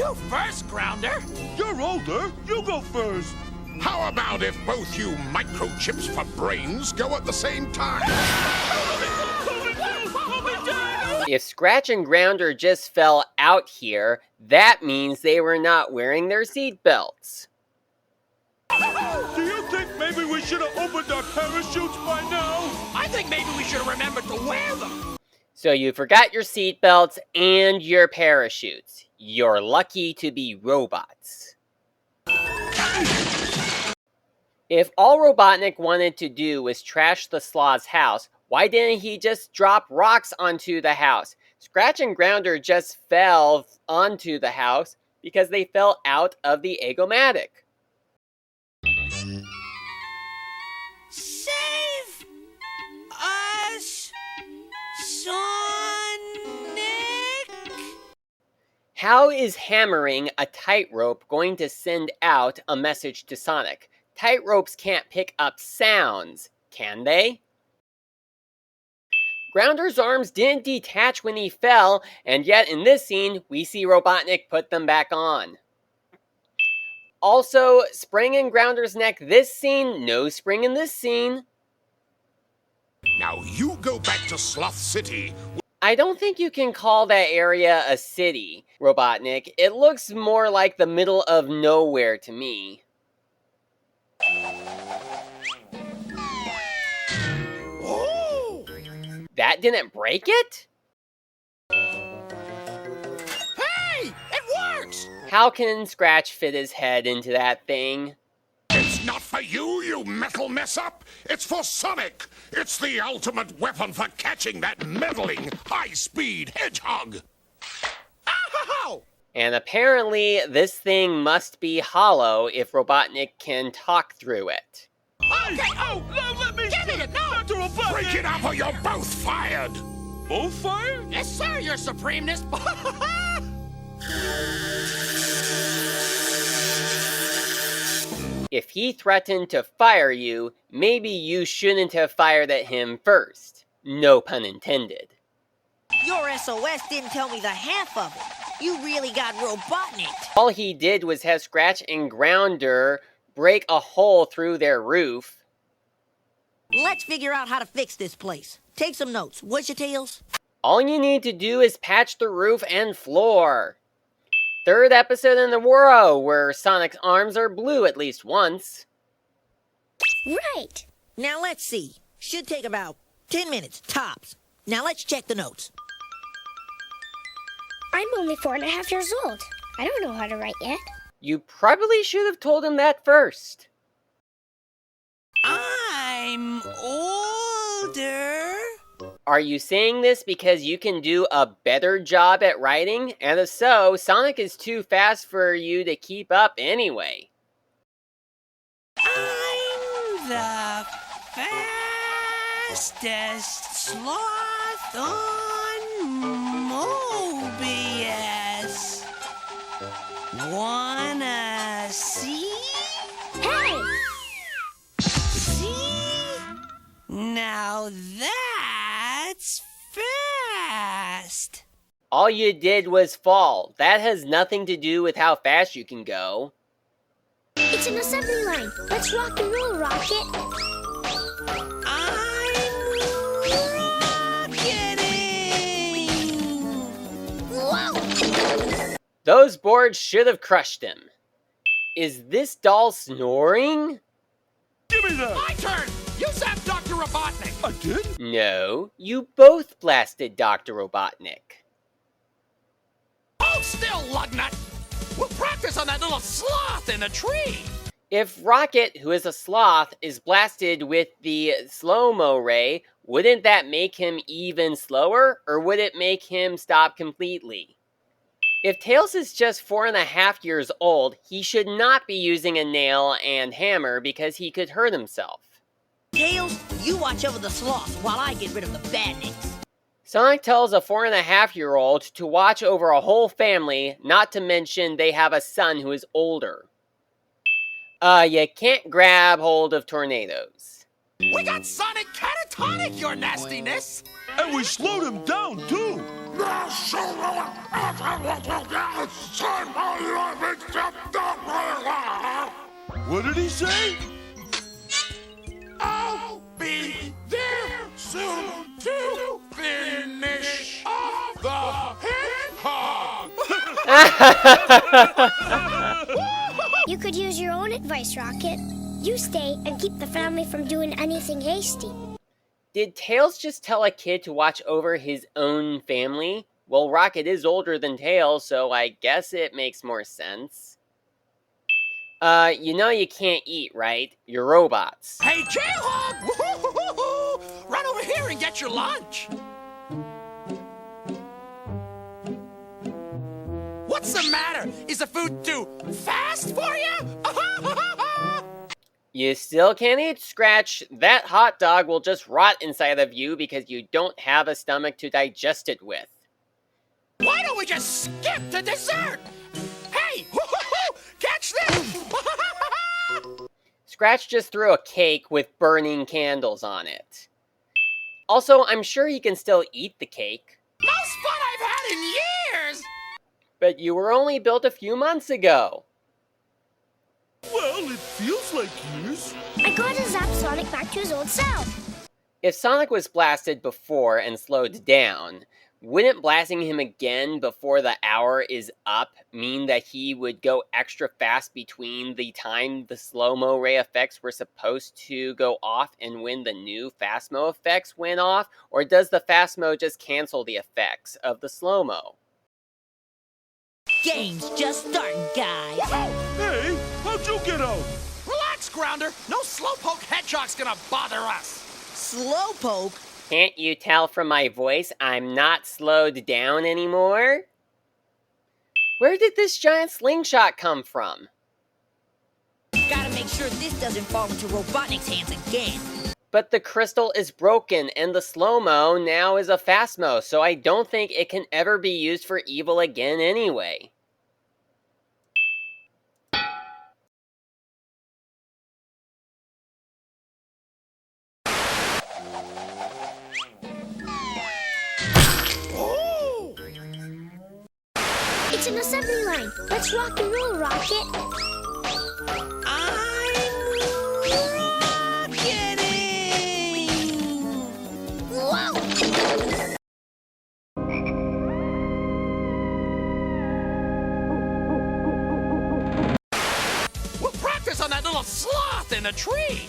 You first, Grounder. You're older. You go first. How about if both you microchips for brains go at the same time? If Scratch and Grounder just fell out here, that means they were not wearing their seatbelts. Do you think maybe we should have opened our parachutes by now? I think maybe we should have remembered to wear them. So you forgot your seatbelts and your parachutes. You're lucky to be robots. If all Robotnik wanted to do was trash the Sloth's house, why didn't he just drop rocks onto the house? Scratch and Grounder just fell onto the house because they fell out of the Egomatic. Save us, Sonic! How is hammering a tightrope going to send out a message to Sonic? Tightropes can't pick up sounds, can they? Grounder's arms didn't detach when he fell, and yet in this scene, we see Robotnik put them back on. Also, spring in Grounder's neck this scene, no spring in this scene. Now you go back to Sloth City. I don't think you can call that area a city, Robotnik. It looks more like the middle of nowhere to me. Oh! That didn't break it? Hey! It works! How can Scratch fit his head into that thing? It's not for you, you metal mess-up. It's for Sonic. It's the ultimate weapon for catching that meddling, high-speed hedgehog. Ow! And apparently, this thing must be hollow if Robotnik can talk through it. Okay, oh, no, let me... Give me it, no! Dr. Robotnik! Break it up or you're both fired. Both fire? Yes, sir, your supremeness. If he threatened to fire you, maybe you shouldn't have fired at him first. No pun intended. Your SOS didn't tell me the half of it. You really got Robotnik. All he did was have Scratch and Grounder break a hole through their roof. Let's figure out how to fix this place. Take some notes, would you, Tails? All you need to do is patch the roof and floor. Third episode in a row where Sonic's arms are blue at least once. Right. Now let's see. Should take about 10 minutes, tops. Now let's check the notes. I'm only 4.5 years old. I don't know how to write yet. You probably should have told him that first. I'm older. Are you saying this because you can do a better job at writing? And if so, Sonic is too fast for you to keep up anyway. I'm the fastest sloth on Mobius. Wanna see? Hey! See? Now that's fast. All you did was fall. That has nothing to do with how fast you can go. It's an assembly line. Let's rock and roll, Rocket. I'm rocketing. Whoa! Those boards should have crushed him. Is this doll snoring? Give me that! My turn. You zapped Dr. Robotnik. I did? No, you both blasted Dr. Robotnik. Hold still, Lugnut. We'll practice on that little sloth in the tree. If Rocket, who is a sloth, is blasted with the slow-mo ray, wouldn't that make him even slower, or would it make him stop completely? If Tails is just 4.5 years old, he should not be using a nail and hammer because he could hurt himself. Tails, you watch over the sloth while I get rid of the badniks. Sonic tells a 4.5-year-old to watch over a whole family, not to mention they have a son who is older. You can't grab hold of tornadoes. We got Sonic catatonic, your nastiness. And we slowed him down, too! What did he say? I'll be there soon to finish off the hedgehog. You could use your own advice, Rocket. You stay and keep the family from doing anything hasty. Did Tails just tell a kid to watch over his own family? Well, Rocket is older than Tails, so I guess it makes more sense. You know you can't eat, right? You're robots. Hey, Hedgehog! Woo-hoo-hoo-hoo! Run over here and get your lunch. What's the matter? Is the food too fast for you? You still can't eat, Scratch. That hot dog will just rot inside of you because you don't have a stomach to digest it with. Why don't we just skip to dessert? Hey, woo-hoo-hoo! Catch this! Scratch just threw a cake with burning candles on it. Also, I'm sure he can still eat the cake. Most fun I've had in years! But you were only built a few months ago. Well, it feels like years. I gotta zap Sonic back to his old self. If Sonic was blasted before and slowed down, wouldn't blasting him again before the hour is up mean that he would go extra fast between the time the slow-mo ray effects were supposed to go off and when the new fast-mo effects went off? Or does the fast-mo just cancel the effects of the slow-mo? Game's just starting, guys. Hey, how'd you get out? Relax, Grounder. No slowpoke hedgehog's gonna bother us. Slowpoke? Can't you tell from my voice I'm not slowed down anymore? Where did this giant slingshot come from? Gotta make sure this doesn't fall into Robotnik's hands again. But the crystal is broken, and the slow-mo now is a fast-mo, so I don't think it can ever be used for evil again anyway. It's an assembly line. Let's rock and roll, Rocket. I'm rocketing! Whoa! We'll practice on that little sloth in the tree.